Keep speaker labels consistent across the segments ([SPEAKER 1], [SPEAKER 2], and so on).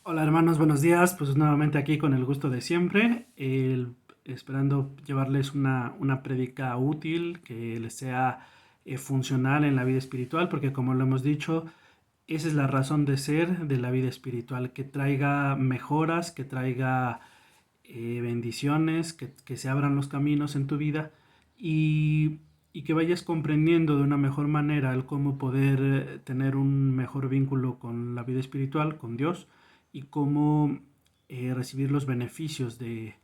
[SPEAKER 1] Hola hermanos, buenos días. Pues nuevamente aquí con el gusto de siempre, esperando llevarles una prédica útil que les sea funcional en la vida espiritual, porque como lo hemos dicho, esa es la razón de ser de la vida espiritual, que traiga mejoras, que traiga bendiciones, que se abran los caminos en tu vida y, y que vayas comprendiendo de una mejor manera el cómo poder tener un mejor vínculo con la vida espiritual, con Dios, y cómo recibir los beneficios de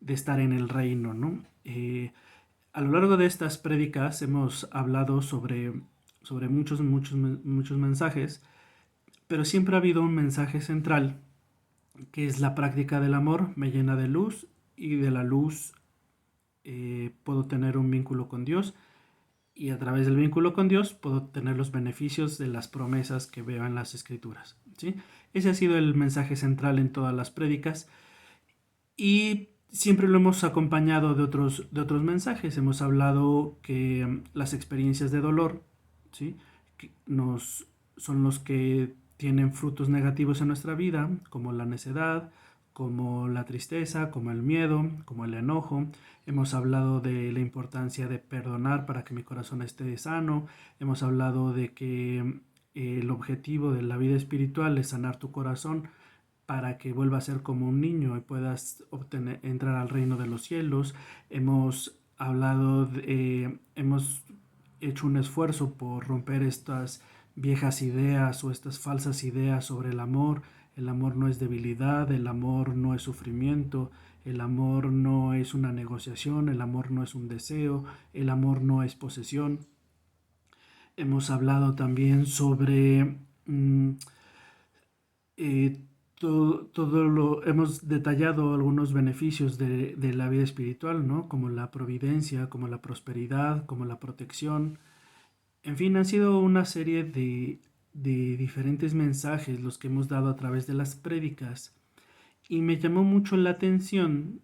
[SPEAKER 1] estar en el reino, ¿no? A lo largo de estas prédicas hemos hablado sobre muchos mensajes, pero siempre ha habido un mensaje central que es la práctica del amor, me llena de luz y de la luz puedo tener un vínculo con Dios y a través del vínculo con Dios puedo tener los beneficios de las promesas que veo en las escrituras. ¿Sí? Ese ha sido el mensaje central en todas las prédicas y siempre lo hemos acompañado de otros mensajes. Hemos hablado que las experiencias de dolor, ¿sí? Que son los que tienen frutos negativos en nuestra vida, como la necedad, como la tristeza, como el miedo, como el enojo. Hemos hablado de la importancia de perdonar para que mi corazón esté sano. Hemos hablado de que el objetivo de la vida espiritual es sanar tu corazón para que vuelva a ser como un niño y puedas entrar al reino de los cielos. Hemos hecho un esfuerzo por romper estas viejas ideas o estas falsas ideas sobre el amor. El amor no es debilidad, el amor no es sufrimiento, el amor no es una negociación, el amor no es un deseo, el amor no es posesión. Hemos hablado también sobre eh, hemos detallado algunos beneficios de la vida espiritual, ¿no? Como la providencia, como la prosperidad, como la protección. En fin, han sido una serie de diferentes mensajes los que hemos dado a través de las prédicas. Y me llamó mucho la atención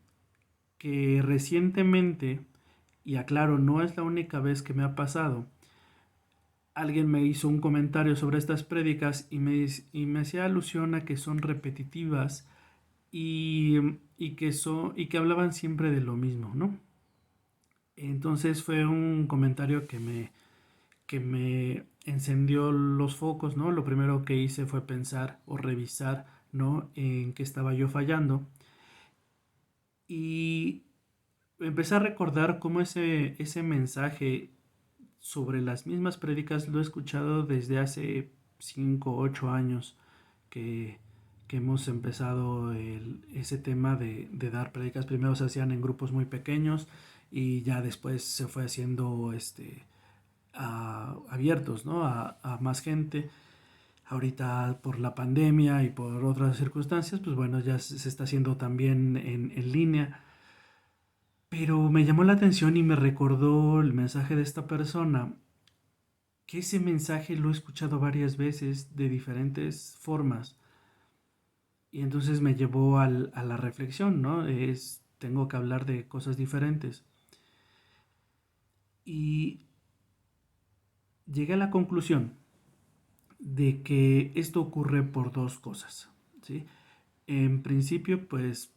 [SPEAKER 1] que recientemente, y aclaro, no es la única vez que me ha pasado, alguien me hizo un comentario sobre estas prédicas y me hacía alusión a que son repetitivas y, y que hablaban siempre de lo mismo, ¿no? Entonces fue un comentario que me encendió los focos, ¿no? Lo primero que hice fue pensar o revisar, ¿no? En qué estaba yo fallando y empecé a recordar cómo ese mensaje sobre las mismas prédicas lo he escuchado desde hace 5 o 8 años que, que hemos empezado ese tema de dar prédicas. Primero se hacían en grupos muy pequeños y ya después se fue haciendo abiertos, ¿no? A más gente. Ahorita por la pandemia y por otras circunstancias, pues bueno, ya se está haciendo también en línea. Pero me llamó la atención y me recordó el mensaje de esta persona, que ese mensaje lo he escuchado varias veces de diferentes formas. Y entonces me llevó a la reflexión, ¿no? Tengo que hablar de cosas diferentes. Y llegué a la conclusión de que esto ocurre por dos cosas, ¿sí? En principio, pues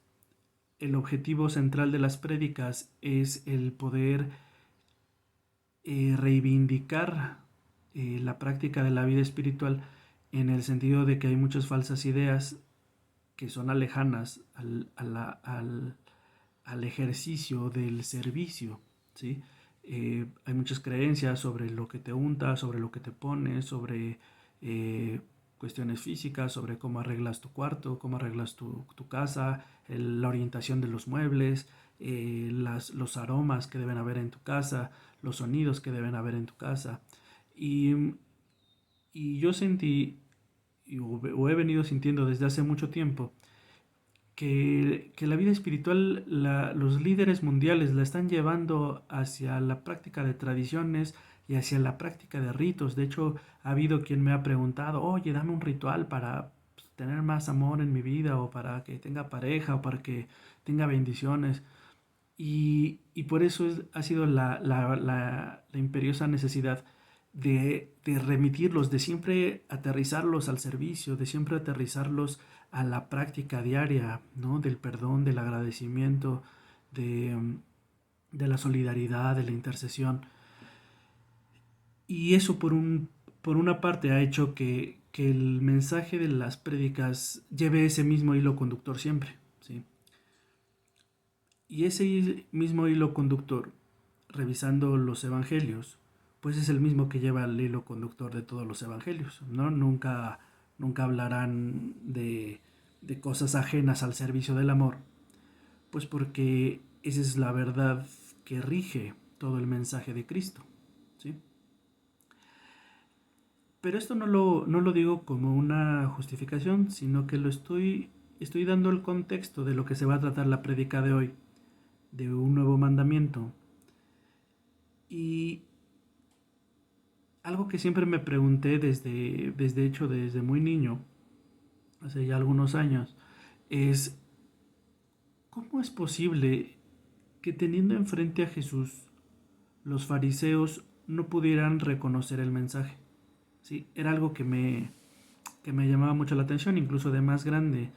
[SPEAKER 1] el objetivo central de las prédicas es el poder reivindicar la práctica de la vida espiritual en el sentido de que hay muchas falsas ideas que son alejanas al ejercicio del servicio, ¿sí? Hay muchas creencias sobre lo que te untas, sobre lo que te pones, sobre eh, cuestiones físicas, sobre cómo arreglas tu cuarto, cómo arreglas tu casa, la orientación de los muebles, los aromas que deben haber en tu casa, los sonidos que deben haber en tu casa. Y, y yo sentí, o he venido sintiendo desde hace mucho tiempo, que la vida espiritual, los líderes mundiales la están llevando hacia la práctica de tradiciones y hacia la práctica de ritos. De hecho, ha habido quien me ha preguntado, oye, dame un ritual para pues, tener más amor en mi vida o para que tenga pareja o para que tenga bendiciones. Y por eso ha sido la imperiosa necesidad de remitirlos, de siempre aterrizarlos al servicio, de siempre aterrizarlos a la práctica diaria, ¿no? Del perdón, del agradecimiento, de, de la solidaridad, de la intercesión. Y eso por una parte ha hecho que el mensaje de las prédicas lleve ese mismo hilo conductor siempre, ¿sí? Y ese mismo hilo conductor, revisando los evangelios, pues es el mismo que lleva el hilo conductor de todos los evangelios, ¿no? Nunca hablarán de cosas ajenas al servicio del amor, pues porque esa es la verdad que rige todo el mensaje de Cristo, ¿sí? Pero esto no lo digo como una justificación, sino que estoy dando el contexto de lo que se va a tratar la prédica de hoy, de un nuevo mandamiento. Y algo que siempre me pregunté desde muy niño, hace ya algunos años, es ¿cómo es posible que teniendo enfrente a Jesús, los fariseos no pudieran reconocer el mensaje? ¿Sí? Era algo que me llamaba mucho la atención, incluso de más grande.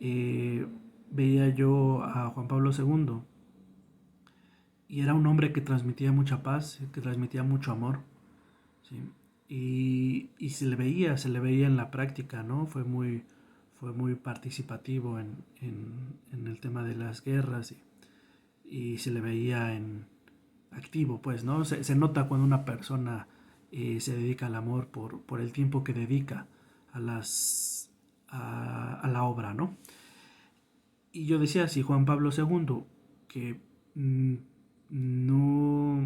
[SPEAKER 1] eh, Veía yo a Juan Pablo II y era un hombre que transmitía mucha paz, que transmitía mucho amor, ¿sí? Y se le veía en la práctica, ¿no? Fue muy participativo en el tema de las guerras y se le veía en activo, pues, ¿no? Se nota cuando una persona se dedica al amor por el tiempo que dedica a, a la obra, ¿no? Y yo decía, si Juan Pablo II, que mm, no,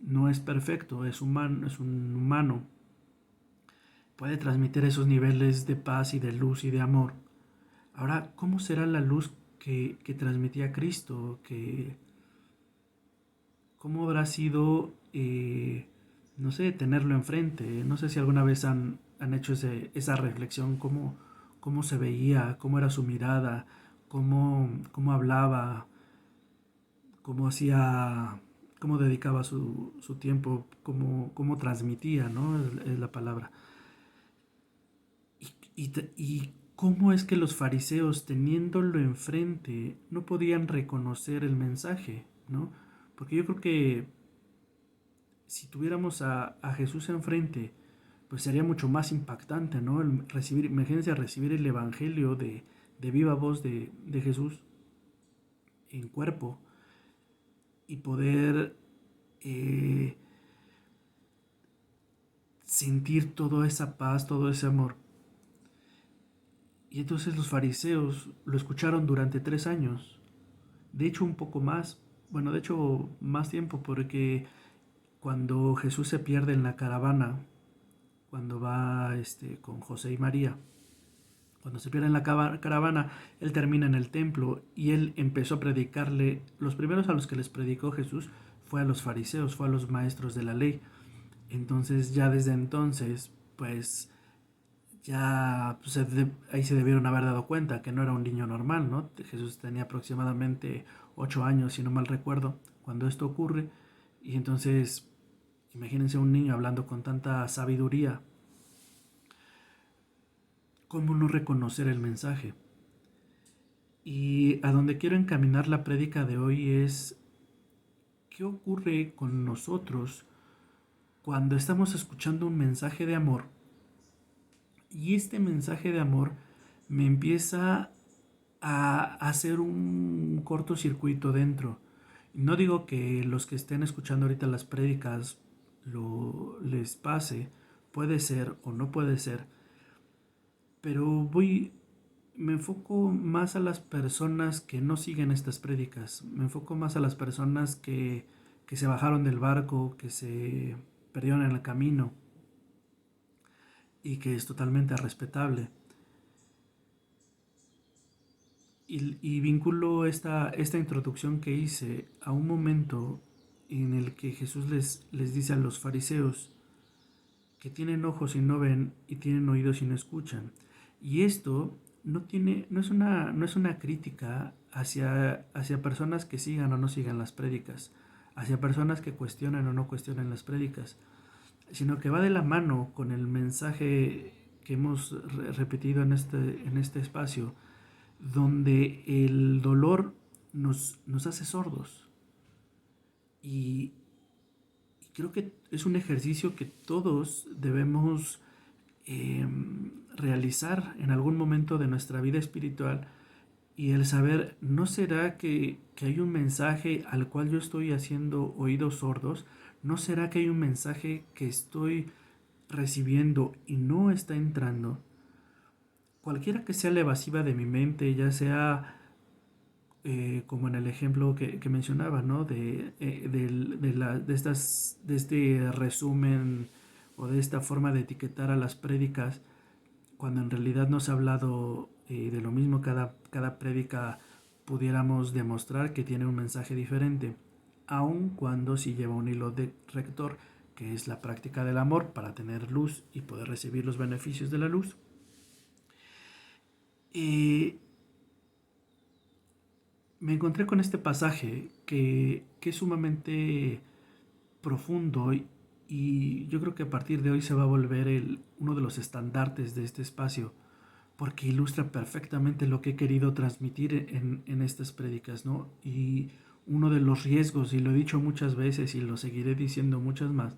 [SPEAKER 1] no es perfecto, es un humano, puede transmitir esos niveles de paz y de luz y de amor. Ahora, ¿cómo será la luz que transmitía Cristo? ¿Cómo habrá sido, no sé, tenerlo enfrente? No sé si alguna vez han hecho esa reflexión, cómo se veía, cómo era su mirada, cómo hablaba, cómo hacía, cómo dedicaba su tiempo, cómo transmitía, ¿no? Es la palabra. Y cómo es que los fariseos, teniéndolo enfrente, no podían reconocer el mensaje, ¿no? Porque yo creo que si tuviéramos a Jesús enfrente, pues sería mucho más impactante, ¿no? Imagínense recibir el Evangelio de viva voz de Jesús en cuerpo y poder eh, sentir toda esa paz, todo ese amor. Y entonces los fariseos lo escucharon durante 3 años, de hecho un poco más, bueno, de hecho más tiempo, porque cuando Jesús se pierde en la caravana, cuando va con José y María, cuando se pierde en la caravana, él termina en el templo y él empezó a predicarle, los primeros a los que les predicó Jesús fue a los fariseos, fue a los maestros de la ley. Entonces ya desde entonces, pues ya ahí se debieron haber dado cuenta que no era un niño normal, ¿no? Jesús tenía aproximadamente 8 años, si no mal recuerdo, cuando esto ocurre. Y entonces, imagínense un niño hablando con tanta sabiduría. ¿Cómo no reconocer el mensaje? Y a donde quiero encaminar la prédica de hoy es qué ocurre con nosotros cuando estamos escuchando un mensaje de amor y este mensaje de amor me empieza a hacer un cortocircuito dentro. No digo que los que estén escuchando ahorita las prédicas les pase, puede ser o no puede ser, pero me enfoco más a las personas que no siguen estas prédicas, me enfoco más a las personas que se bajaron del barco, que se perdieron en el camino y que es totalmente respetable. Y vinculo esta introducción que hice a un momento en el que Jesús les dice a los fariseos que tienen ojos y no ven y tienen oídos y no escuchan. Y esto no es una crítica hacia personas que sigan o no sigan las prédicas, hacia personas que cuestionan o no cuestionan las prédicas. sino que va de la mano con el mensaje que hemos repetido en este espacio, donde el dolor nos hace sordos. Y, y creo que es un ejercicio que todos debemos eh, realizar en algún momento de nuestra vida espiritual, y el saber, ¿no será que hay un mensaje al cual yo estoy haciendo oídos sordos? ¿No será que hay un mensaje que estoy recibiendo y no está entrando? Cualquiera que sea la evasiva de mi mente, ya sea como en el ejemplo que mencionaba, ¿no? De este resumen o de esta forma de etiquetar a las prédicas, cuando en realidad no se ha hablado de lo mismo. Cada prédica pudiéramos demostrar que tiene un mensaje diferente, aun cuando sí lleva un hilo de rector, que es la práctica del amor para tener luz y poder recibir los beneficios de la luz. Eh, Me encontré con este pasaje que es sumamente profundo, y yo creo que a partir de hoy se va a volver uno de los estandartes de este espacio, porque ilustra perfectamente lo que he querido transmitir en estas prédicas, ¿no? Y uno de los riesgos, y lo he dicho muchas veces y lo seguiré diciendo muchas más,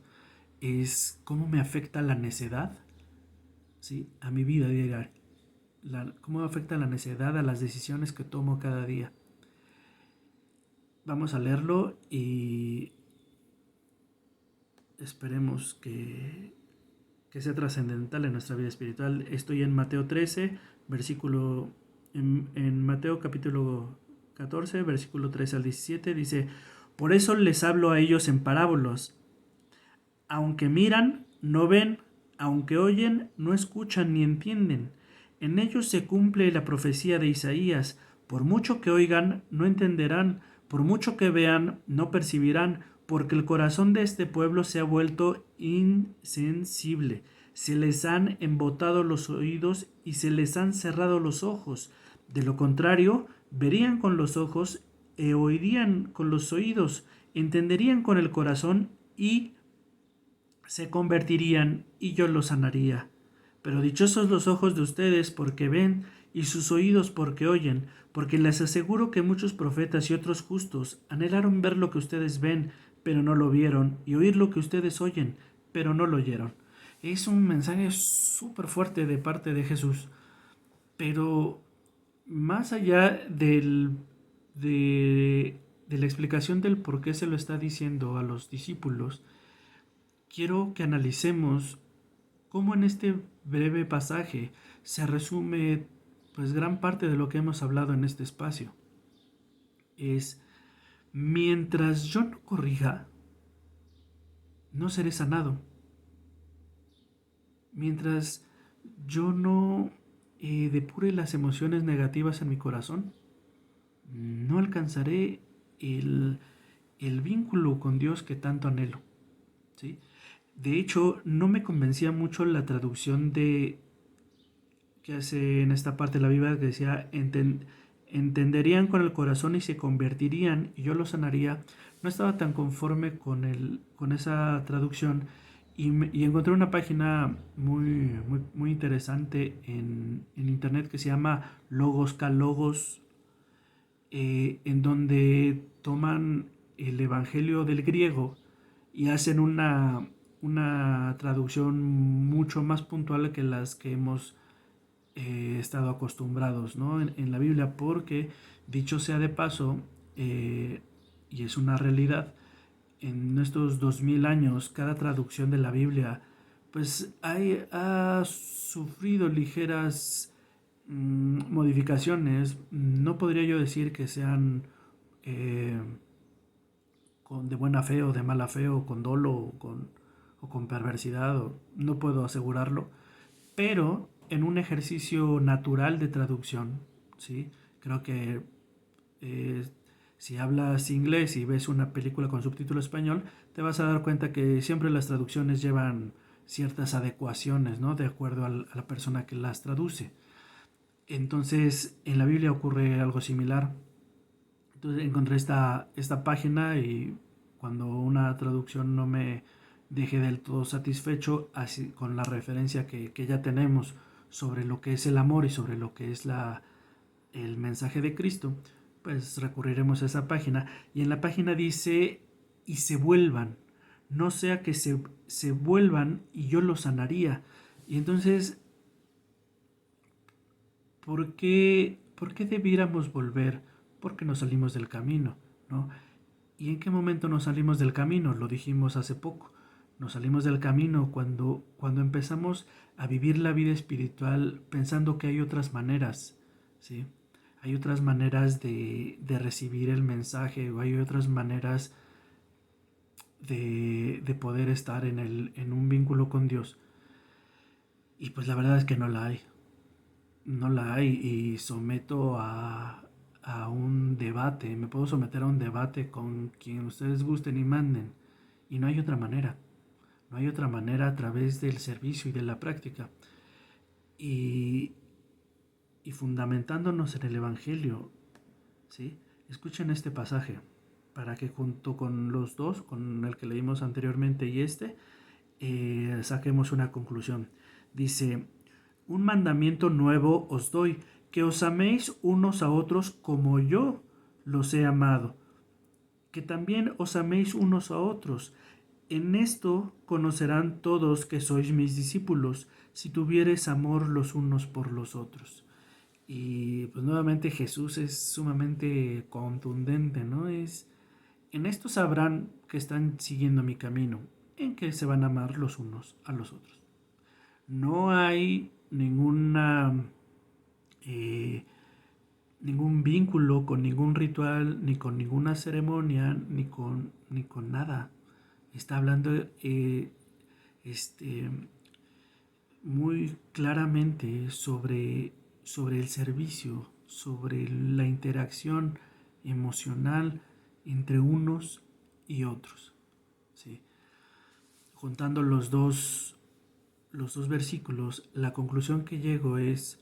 [SPEAKER 1] es cómo me afecta la necedad, ¿sí? A mi vida diaria. Cómo me afecta la necedad a las decisiones que tomo cada día. Vamos a leerlo y esperemos que sea trascendental en nuestra vida espiritual. Estoy en Mateo 13, en Mateo capítulo 14, versículo 13 al 17, dice: por eso les hablo a ellos en parábolas. Aunque miran, no ven; aunque oyen, no escuchan ni entienden. En ellos se cumple la profecía de Isaías: por mucho que oigan, no entenderán; por mucho que vean, no percibirán, porque el corazón de este pueblo se ha vuelto insensible. Se les han embotado los oídos y se les han cerrado los ojos. De lo contrario, verían con los ojos, oirían con los oídos, entenderían con el corazón y se convertirían, y yo los sanaría. Pero dichosos los ojos de ustedes porque ven, y sus oídos porque oyen, porque les aseguro que muchos profetas y otros justos anhelaron ver lo que ustedes ven, pero no lo vieron; y oír lo que ustedes oyen, pero no lo oyeron. Es un mensaje súper fuerte de parte de Jesús, pero más allá de la explicación del por qué se lo está diciendo a los discípulos, quiero que analicemos cómo en este breve pasaje se resume pues gran parte de lo que hemos hablado en este espacio. Es: mientras yo no corrija, no seré sanado. Mientras yo no depure las emociones negativas en mi corazón, no alcanzaré el, el vínculo con Dios que tanto anhelo, ¿sí? De hecho, no me convencía mucho la traducción que hace en esta parte de la Biblia, que decía: entenderían con el corazón y se convertirían y yo los sanaría. No estaba tan conforme con esa traducción, y encontré una página muy interesante en internet que se llama Logos K Logos, en donde toman el Evangelio del griego y hacen una traducción mucho más puntual que las que hemos estado acostumbrados, ¿no? En la Biblia, porque dicho sea de paso, y es una realidad, en estos 2000 años cada traducción de la Biblia pues ha sufrido ligeras modificaciones. No podría yo decir que sean eh, de buena fe o de mala fe, o con dolo o con perversidad, no puedo asegurarlo, pero en un ejercicio natural de traducción, ¿sí? Creo que eh, si hablas inglés y ves una película con subtítulo español, te vas a dar cuenta que siempre las traducciones llevan ciertas adecuaciones, ¿no? De acuerdo a la persona que las traduce. Entonces, en la Biblia ocurre algo similar. Entonces encontré esta página, y cuando una traducción deje del todo satisfecho así, con la referencia que ya tenemos sobre lo que es el amor y sobre lo que es el mensaje de Cristo, pues recurriremos a esa página. Y en la página dice, y se vuelvan, no sea que se vuelvan y yo los sanaría. Y entonces, por qué debiéramos volver? Porque nos salimos del camino, ¿no? ¿Y en qué momento nos salimos del camino? Lo dijimos hace poco. Nos salimos del camino cuando empezamos a vivir la vida espiritual pensando que hay otras maneras, ¿sí? Hay otras maneras de recibir el mensaje, o hay otras maneras de poder estar en un vínculo con Dios. Y pues la verdad es que no la hay. No la hay, y someto a un debate, me puedo someter a un debate con quien ustedes gusten y manden. Y no hay otra manera. No hay otra manera a través del servicio y de la práctica. Y, y fundamentándonos en el Evangelio, ¿sí? Escuchen este pasaje para que junto con los dos, con el que leímos anteriormente y saquemos una conclusión. Dice, un mandamiento nuevo os doy, que os améis unos a otros como yo los he amado, que también os améis unos a otros. En esto conocerán todos que sois mis discípulos, si tuviereis amor los unos por los otros. Y pues nuevamente Jesús es sumamente contundente, ¿no? En esto sabrán que están siguiendo mi camino, en que se van a amar los unos a los otros. No hay eh, ningún vínculo con ningún ritual, ni con ninguna ceremonia, ni con nada. Está hablando este, muy claramente sobre el servicio, sobre la interacción emocional entre unos y otros. ¿Sí? Juntando los dos versículos, la conclusión que llego es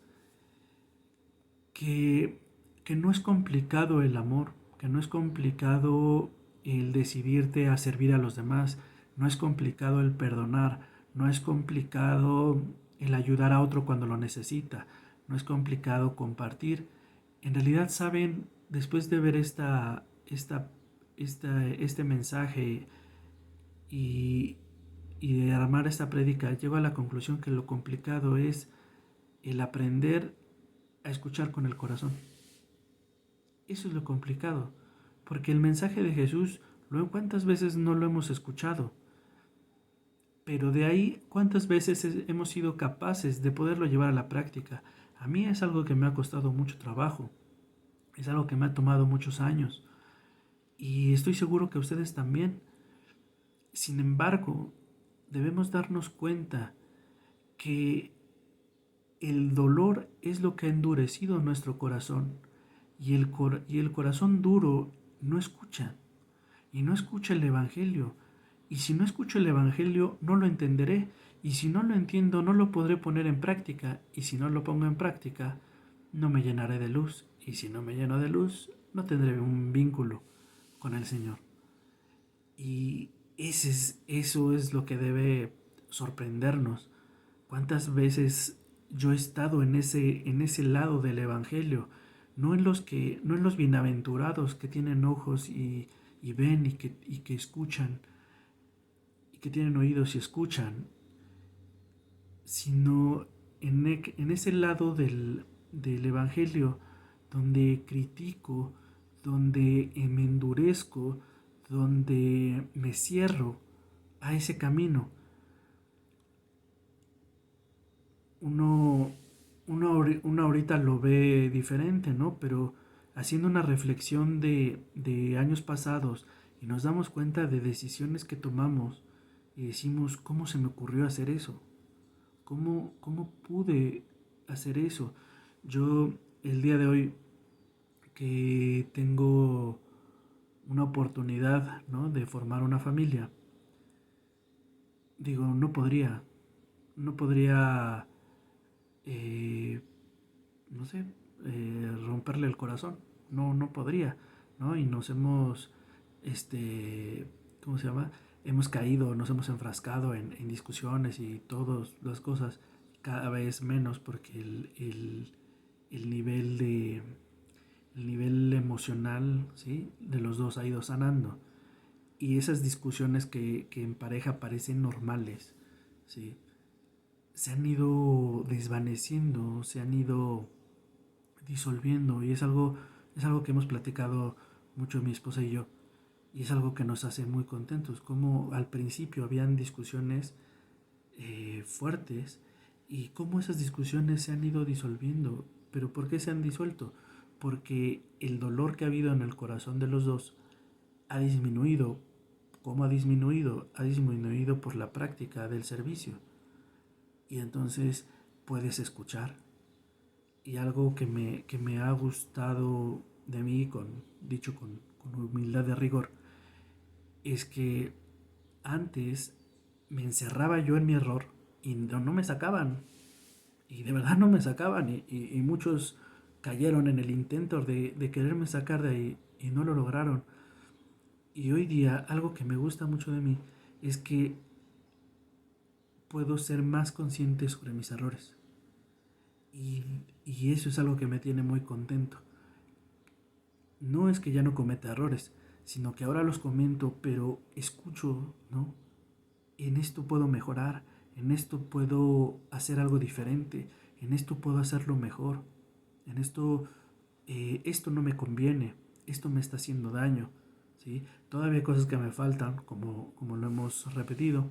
[SPEAKER 1] que, que no es complicado el amor, que no es complicado el decidirte a servir a los demás, no es complicado el perdonar, no es complicado el ayudar a otro cuando lo necesita, no es complicado compartir. En realidad, saben, después de ver este mensaje y, y de armar esta prédica, llego a la conclusión que lo complicado es el aprender a escuchar con el corazón. Eso es lo complicado, porque el mensaje de Jesús, luego cuántas veces no lo hemos escuchado, pero de ahí cuántas veces hemos sido capaces de poderlo llevar a la práctica. A mí es algo que me ha costado mucho trabajo, es algo que me ha tomado muchos años, y estoy seguro que a ustedes también. Sin embargo, debemos darnos cuenta que el dolor es lo que ha endurecido nuestro corazón, y el corazón duro no escucha, y no escucha el Evangelio. Y si no escucho el Evangelio, no lo entenderé, y si no lo entiendo, no lo podré poner en práctica, y si no lo pongo en práctica, no me llenaré de luz, y si no me lleno de luz, no tendré un vínculo con el Señor. Y eso es lo que debe sorprendernos. ¿Cuántas veces yo he estado en ese lado del Evangelio? No en los bienaventurados que tienen ojos y ven y que escuchan, y que tienen oídos y escuchan, sino en ese lado del Evangelio donde critico, donde me endurezco, donde me cierro a ese camino. Uno, uno ahorita lo ve diferente, ¿no? Pero haciendo una reflexión de años pasados y nos damos cuenta de decisiones que tomamos y decimos, ¿cómo se me ocurrió hacer eso? ¿Cómo pude hacer eso? Yo el día de hoy que tengo una oportunidad, ¿no?, de formar una familia, digo, no podría, eh, no sé, romperle el corazón, no podría, ¿no? Y nos hemos, ¿cómo se llama? hemos caído, nos hemos enfrascado en discusiones y todas las cosas cada vez menos porque el nivel el nivel emocional, ¿sí?, de los dos ha ido sanando. Y esas discusiones que en pareja parecen normales, ¿sí?, se han ido desvaneciendo, se han ido disolviendo y es algo que hemos platicado mucho mi esposa y yo y es algo que nos hace muy contentos, como al principio habían discusiones fuertes y cómo esas discusiones se han ido disolviendo. ¿Pero por qué se han disuelto? Porque el dolor que ha habido en el corazón de los dos ha disminuido. ¿Cómo ha disminuido? Ha disminuido por la práctica del servicio. Y entonces puedes escuchar. Y algo que me ha gustado de mí, dicho con humildad de rigor, es que antes me encerraba yo en mi error y no me sacaban. Y de verdad no me sacaban. Y muchos cayeron en el intento de quererme sacar de ahí y no lo lograron. Y hoy día algo que me gusta mucho de mí es que puedo ser más consciente sobre mis errores. Y eso es algo que me tiene muy contento. No es que ya no cometa errores, sino que ahora los comento, pero escucho, ¿no? En esto puedo mejorar, en esto puedo hacer algo diferente, en esto puedo hacerlo mejor, en esto no me conviene, esto me está haciendo daño, ¿sí? Todavía hay cosas que me faltan, como lo hemos repetido,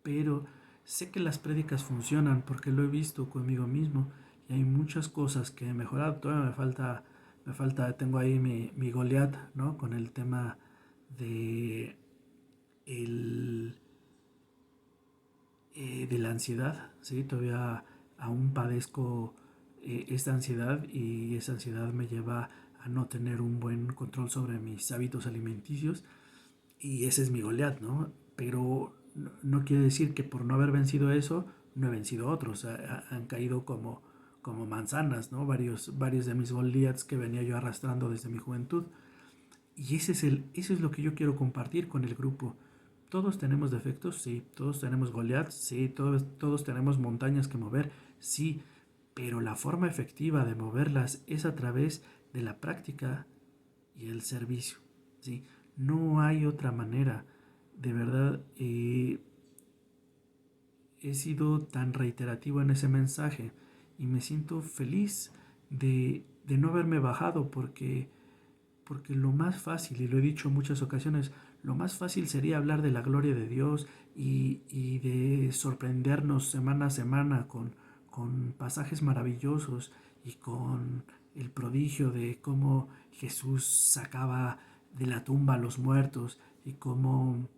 [SPEAKER 1] pero sé que las prédicas funcionan porque lo he visto conmigo mismo y hay muchas cosas que he mejorado. Todavía tengo ahí mi Goliat, ¿no? Con el tema de el, de la ansiedad, ¿sí? Todavía aún padezco esta ansiedad y esa ansiedad me lleva a no tener un buen control sobre mis hábitos alimenticios y ese es mi Goliat, ¿no? Pero no quiere decir que por no haber vencido eso, no he vencido otros. Han caído como manzanas, ¿no? Varios de mis Goliaths que venía yo arrastrando desde mi juventud. Y eso es lo que yo quiero compartir con el grupo. Todos tenemos defectos, sí. Todos tenemos Goliaths, sí. Todos tenemos montañas que mover, sí. Pero la forma efectiva de moverlas es a través de la práctica y el servicio, ¿sí? No hay otra manera. De verdad, he sido tan reiterativo en ese mensaje y me siento feliz de no haberme bajado porque lo más fácil, y lo he dicho en muchas ocasiones, lo más fácil sería hablar de la gloria de Dios y de sorprendernos semana a semana con pasajes maravillosos y con el prodigio de cómo Jesús sacaba de la tumba a los muertos y cómo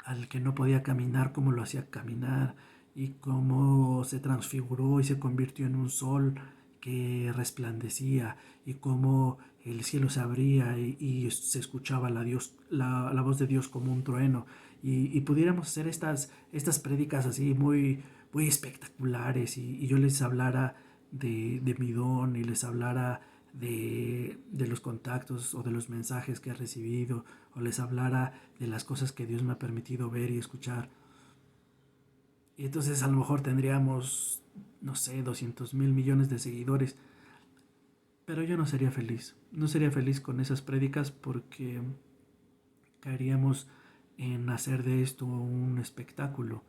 [SPEAKER 1] al que no podía caminar, cómo lo hacía caminar y cómo se transfiguró y se convirtió en un sol que resplandecía y cómo el cielo se abría y se escuchaba la voz de Dios como un trueno y pudiéramos hacer estas prédicas así muy espectaculares y yo les hablara de mi don y les hablara de los contactos o de los mensajes que he recibido o les hablara de las cosas que Dios me ha permitido ver y escuchar. Y entonces a lo mejor tendríamos, no sé, 200,000 millones de seguidores. Pero yo no sería feliz. No sería feliz con esas prédicas porque caeríamos en hacer de esto un espectáculo,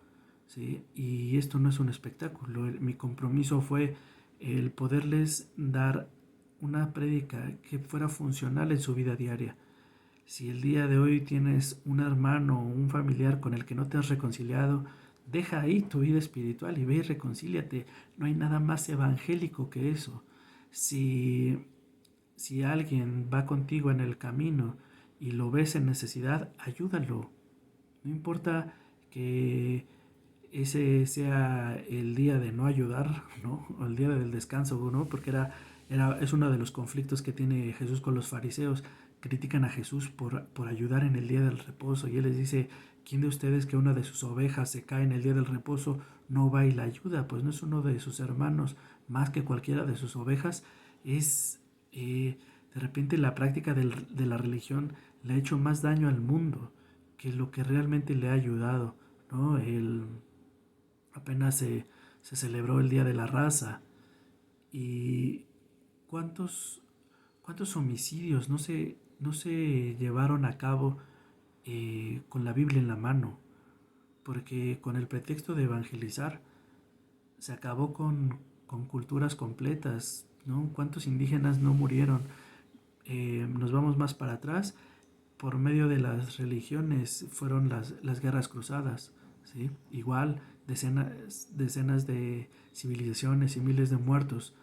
[SPEAKER 1] ¿sí? Y esto no es un espectáculo. Mi compromiso fue el poderles dar una prédica que fuera funcional en su vida diaria. Si el día de hoy tienes un hermano o un familiar con el que no te has reconciliado, deja ahí tu vida espiritual y ve y reconcíliate. No hay nada más evangélico que eso. Si, si alguien va contigo en el camino y lo ves en necesidad, ayúdalo. No importa que ese sea el día de no ayudar, ¿no? O el día del descanso, ¿no? Porque es uno de los conflictos que tiene Jesús con los fariseos. Critican a Jesús por ayudar en el día del reposo y él les dice, ¿quién de ustedes que una de sus ovejas se cae en el día del reposo no va y la ayuda? Pues no es uno de sus hermanos más que cualquiera de sus ovejas. Es de repente la práctica de la religión le ha hecho más daño al mundo que lo que realmente le ha ayudado, ¿no? Apenas se celebró el Día de la Raza y cuántos, cuántos homicidios no se llevaron a cabo con la Biblia en la mano, porque con el pretexto de evangelizar se acabó con culturas completas, ¿no? ¿Cuántos indígenas no murieron? Nos vamos más para atrás, por medio de las religiones fueron las guerras cruzadas, ¿sí? Igual decenas de civilizaciones y miles de muertos,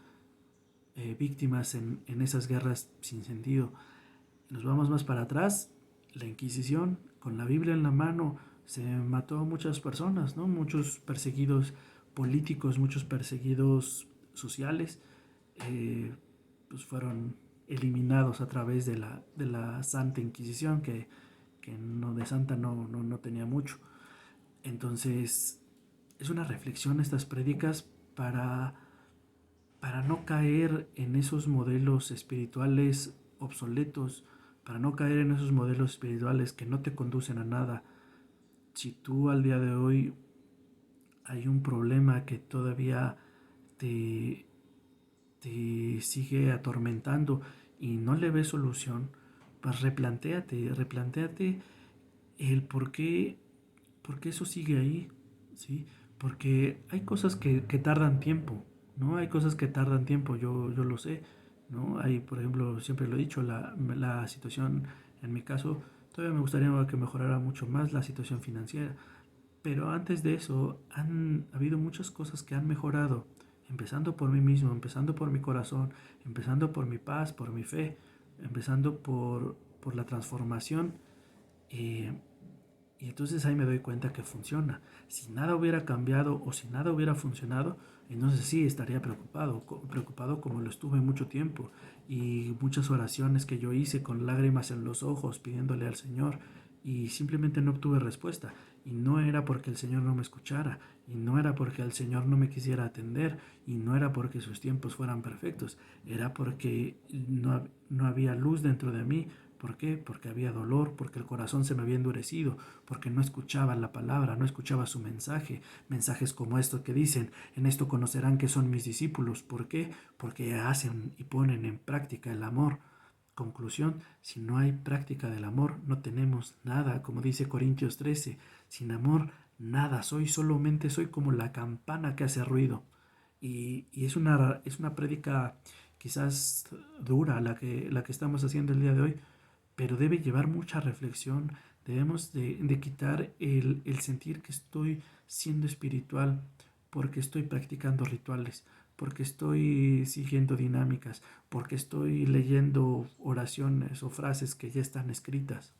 [SPEAKER 1] víctimas en esas guerras sin sentido. Nos vamos más para atrás, la Inquisición, con la Biblia en la mano, se mató a muchas personas, ¿no? Muchos perseguidos políticos, muchos perseguidos sociales, eh, pues fueron eliminados a través de la Santa Inquisición, que no, de santa no tenía mucho. Entonces, es una reflexión estas prédicas para no caer en esos modelos espirituales obsoletos, para no caer en esos modelos espirituales que no te conducen a nada. Si tú al día de hoy hay un problema que todavía te, te sigue atormentando y no le ves solución, pues replantéate el por qué eso sigue ahí, ¿sí? Porque hay cosas que tardan tiempo, ¿no? Hay cosas que tardan tiempo, yo lo sé, ¿no? Hay, por ejemplo, siempre lo he dicho, la situación, en mi caso, todavía me gustaría que mejorara mucho más la situación financiera, pero antes de eso han habido muchas cosas que han mejorado, empezando por mí mismo, empezando por mi corazón, empezando por mi paz, por mi fe, empezando por la transformación. eh, y entonces ahí me doy cuenta que funciona. Si nada hubiera cambiado o si nada hubiera funcionado, entonces sí estaría preocupado como lo estuve mucho tiempo. Y muchas oraciones que yo hice con lágrimas en los ojos pidiéndole al Señor y simplemente no obtuve respuesta. Y no era porque el Señor no me escuchara, y no era porque el Señor no me quisiera atender, y no era porque sus tiempos fueran perfectos, era porque no había luz dentro de mí. ¿Por qué? Porque había dolor, porque el corazón se me había endurecido, porque no escuchaba la palabra, no escuchaba su mensaje. Mensajes como estos que dicen, en esto conocerán que son mis discípulos. ¿Por qué? Porque hacen y ponen en práctica el amor. Conclusión, si no hay práctica del amor, no tenemos nada, como dice Corintios 13. Sin amor, nada soy, solamente soy como la campana que hace ruido. Y es una prédica quizás dura la que estamos haciendo el día de hoy, pero debe llevar mucha reflexión. Debemos de quitar el sentir que estoy siendo espiritual porque estoy practicando rituales, porque estoy siguiendo dinámicas, porque estoy leyendo oraciones o frases que ya están escritas.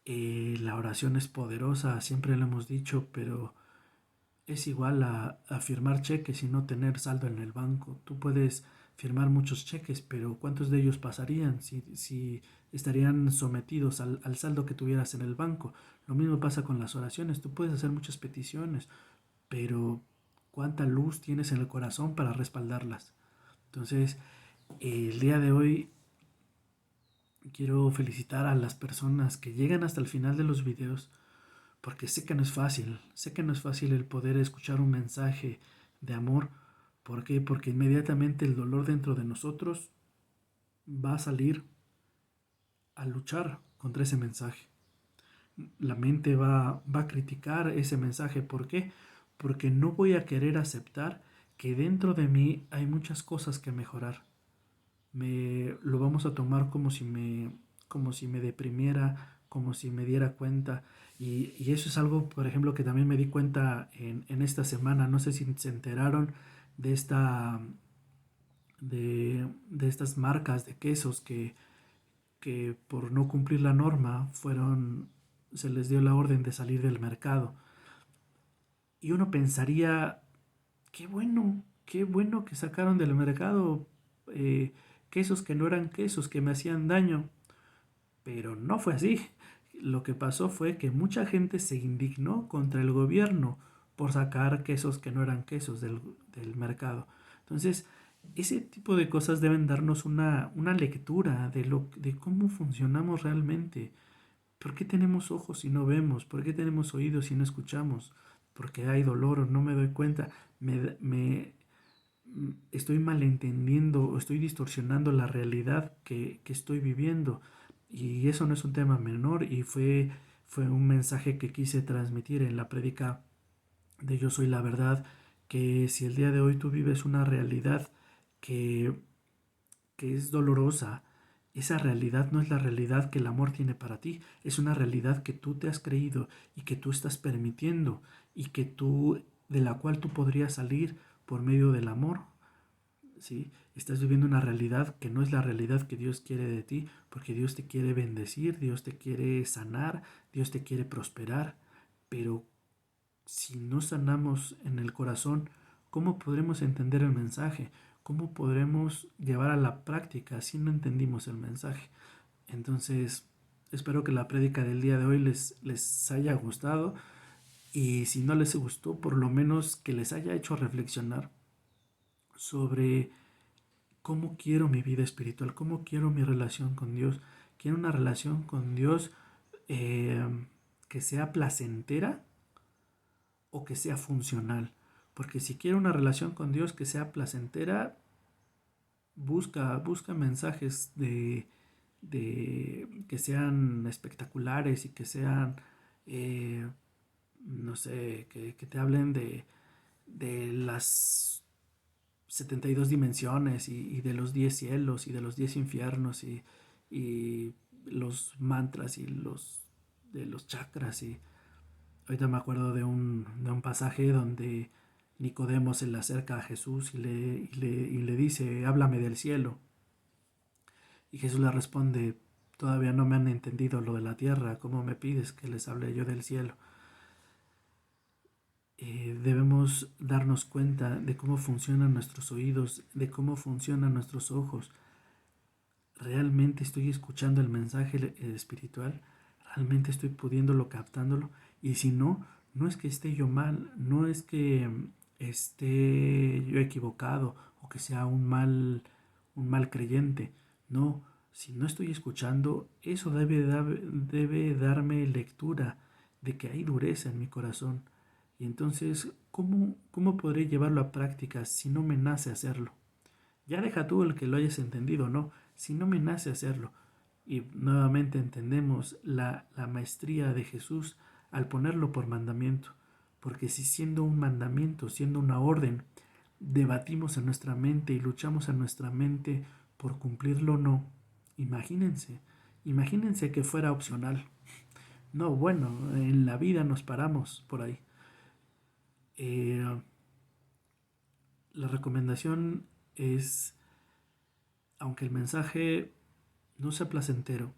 [SPEAKER 1] La oración es poderosa, siempre lo hemos dicho, pero es igual a firmar cheques y no tener saldo en el banco. Tú puedes firmar muchos cheques, pero ¿cuántos de ellos pasarían si estarían sometidos al saldo que tuvieras en el banco? Lo mismo pasa con las oraciones. Tú puedes hacer muchas peticiones, pero ¿cuánta luz tienes en el corazón para respaldarlas? Entonces, el día de hoy quiero felicitar a las personas que llegan hasta el final de los videos porque sé que no es fácil, sé que no es fácil el poder escuchar un mensaje de amor. ¿Por qué? Porque inmediatamente el dolor dentro de nosotros va a salir a luchar contra ese mensaje. La mente va a criticar ese mensaje. ¿Por qué? Porque no voy a querer aceptar que dentro de mí hay muchas cosas que mejorar. Lo vamos a tomar como si me deprimiera, como si me diera cuenta. Y eso es algo, por ejemplo, que también me di cuenta en esta semana. No sé si se enteraron de de estas marcas de quesos que por no cumplir la norma se les dio la orden de salir del mercado. Y uno pensaría, qué bueno que sacaron del mercado quesos que no eran quesos, que me hacían daño. Pero no fue así. Lo que pasó fue que mucha gente se indignó contra el gobierno por sacar quesos que no eran quesos del mercado. Entonces, ese tipo de cosas deben darnos una lectura de cómo funcionamos realmente. ¿Por qué tenemos ojos si no vemos? ¿Por qué tenemos oídos si no escuchamos? Porque hay dolor o no me doy cuenta. Estoy malentendiendo o estoy distorsionando la realidad que estoy viviendo. Y eso no es un tema menor y fue un mensaje que quise transmitir en la prédica de Yo soy la verdad, que si el día de hoy tú vives una realidad que, que es dolorosa, esa realidad no es la realidad que el amor tiene para ti, es una realidad que tú te has creído y que tú estás permitiendo y de la cual tú podrías salir por medio del amor. ¿Sí? Estás viviendo una realidad que no es la realidad que Dios quiere de ti, porque Dios te quiere bendecir, Dios te quiere sanar, Dios te quiere prosperar, pero si no sanamos en el corazón, ¿cómo podremos entender el mensaje? ¿Cómo podremos llevar a la práctica si no entendimos el mensaje? Entonces, espero que la prédica del día de hoy les haya gustado y si no les gustó, por lo menos que les haya hecho reflexionar sobre cómo quiero mi vida espiritual, cómo quiero mi relación con Dios. Quiero una relación con Dios eh, que sea placentera o que sea funcional. Porque si quiero una relación con Dios que sea placentera, busca mensajes de que sean espectaculares y que sean, eh, no sé, que te hablen de las 72 dimensiones y de los 10 cielos y de los 10 infiernos y los mantras y de los chakras. Y ahorita me acuerdo de un pasaje donde Nicodemo se le acerca a Jesús y le dice, háblame del cielo. Y Jesús le responde, todavía no me han entendido lo de la tierra, ¿cómo me pides que les hable yo del cielo? Debemos darnos cuenta de cómo funcionan nuestros oídos, de cómo funcionan nuestros ojos. ¿Realmente estoy escuchando el mensaje espiritual? ¿Realmente estoy pudiéndolo, captándolo? Y si no, no es que esté yo mal, no es que esté yo equivocado o que sea un mal creyente. No, si no estoy escuchando, eso debe darme lectura de que hay dureza en mi corazón. Y entonces, ¿cómo podré llevarlo a práctica si no me nace hacerlo? Ya deja tú el que lo hayas entendido, ¿no? Si no me nace hacerlo. Y nuevamente entendemos la maestría de Jesús al ponerlo por mandamiento. Porque si siendo un mandamiento, siendo una orden, debatimos en nuestra mente y luchamos en nuestra mente por cumplirlo o no, imagínense que fuera opcional. No, bueno, en la vida nos paramos por ahí. Eh, la recomendación es, aunque el mensaje no sea placentero,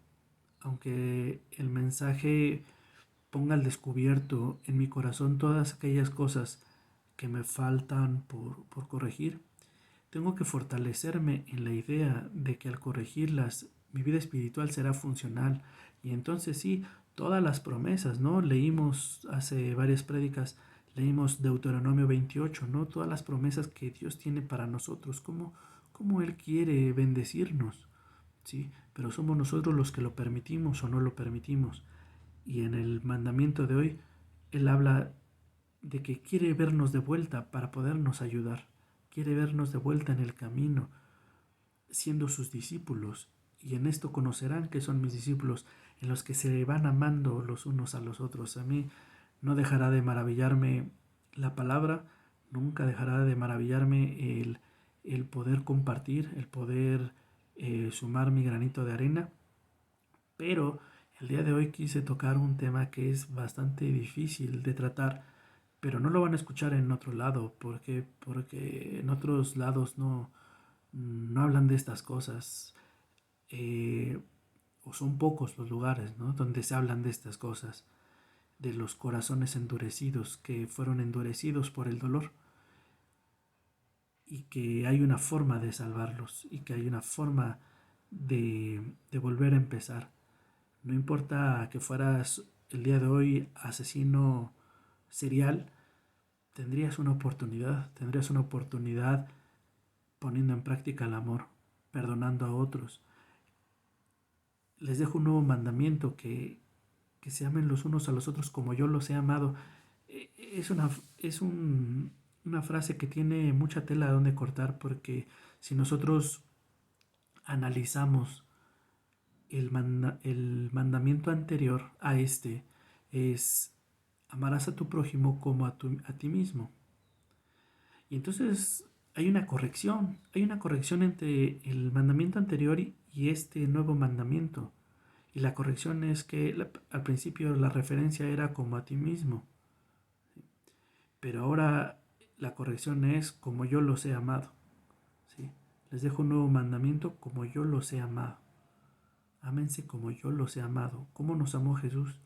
[SPEAKER 1] aunque el mensaje ponga al descubierto en mi corazón todas aquellas cosas que me faltan por corregir, tengo que fortalecerme en la idea de que al corregirlas mi vida espiritual será funcional. Y entonces sí, todas las promesas, ¿no? Leímos hace varias prédicas, leímos Deuteronomio 28, ¿no? Todas las promesas que Dios tiene para nosotros, cómo Él quiere bendecirnos, ¿sí? Pero somos nosotros los que lo permitimos o no lo permitimos. Y en el mandamiento de hoy, Él habla de que quiere vernos de vuelta para podernos ayudar. Quiere vernos de vuelta en el camino, siendo sus discípulos. Y en esto conocerán que son mis discípulos, en los que se van amando los unos a los otros. A mí no dejará de maravillarme la palabra, nunca dejará de maravillarme el poder compartir, el poder sumar mi granito de arena. Pero el día de hoy quise tocar un tema que es bastante difícil de tratar, pero no lo van a escuchar en otro lado, porque en otros lados no hablan de estas cosas, eh, o son pocos los lugares, ¿no? Donde se hablan de estas cosas, de los corazones endurecidos que fueron endurecidos por el dolor y que hay una forma de salvarlos y que hay una forma de volver a empezar. No importa que fueras el día de hoy asesino serial, tendrías una oportunidad poniendo en práctica el amor, perdonando a otros. Les dejo un nuevo mandamiento que se amen los unos a los otros como yo los he amado. Es una frase que tiene mucha tela donde cortar, porque si nosotros analizamos el mandamiento anterior a este, es amarás a tu prójimo como a ti mismo. Y entonces hay una corrección entre el mandamiento anterior y este nuevo mandamiento. Y la corrección es que al principio la referencia era como a ti mismo, pero ahora la corrección es como yo los he amado. ¿Sí? Les dejo un nuevo mandamiento como yo los he amado. Ámense como yo los he amado. ¿Cómo nos amó Jesús?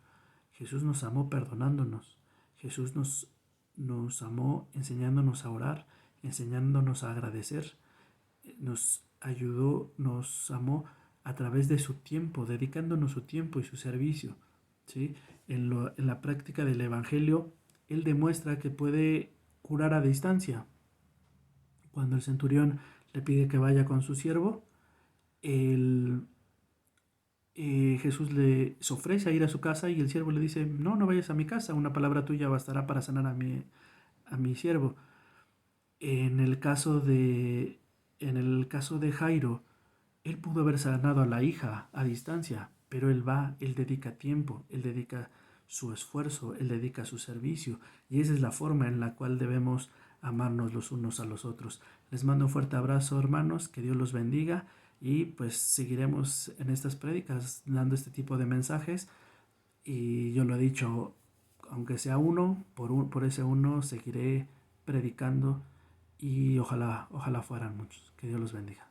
[SPEAKER 1] Jesús nos amó perdonándonos. Jesús nos amó enseñándonos a orar, enseñándonos a agradecer. Nos ayudó, nos amó a través de su tiempo, dedicándonos su tiempo y su servicio. ¿Sí? En la práctica del Evangelio, Él demuestra que puede curar a distancia. Cuando el centurión le pide que vaya con su siervo, el Jesús se ofrece a ir a su casa y el siervo le dice, no, no vayas a mi casa, una palabra tuya bastará para sanar a mi siervo. En el caso de, en el caso de Jairo, él pudo haber sanado a la hija a distancia, pero él dedica tiempo, él dedica su esfuerzo, él dedica su servicio, y esa es la forma en la cual debemos amarnos los unos a los otros. Les mando un fuerte abrazo, hermanos, que Dios los bendiga, y pues seguiremos en estas prédicas dando este tipo de mensajes, y yo lo he dicho, aunque sea uno, por ese uno seguiré predicando, y ojalá fueran muchos. Que Dios los bendiga.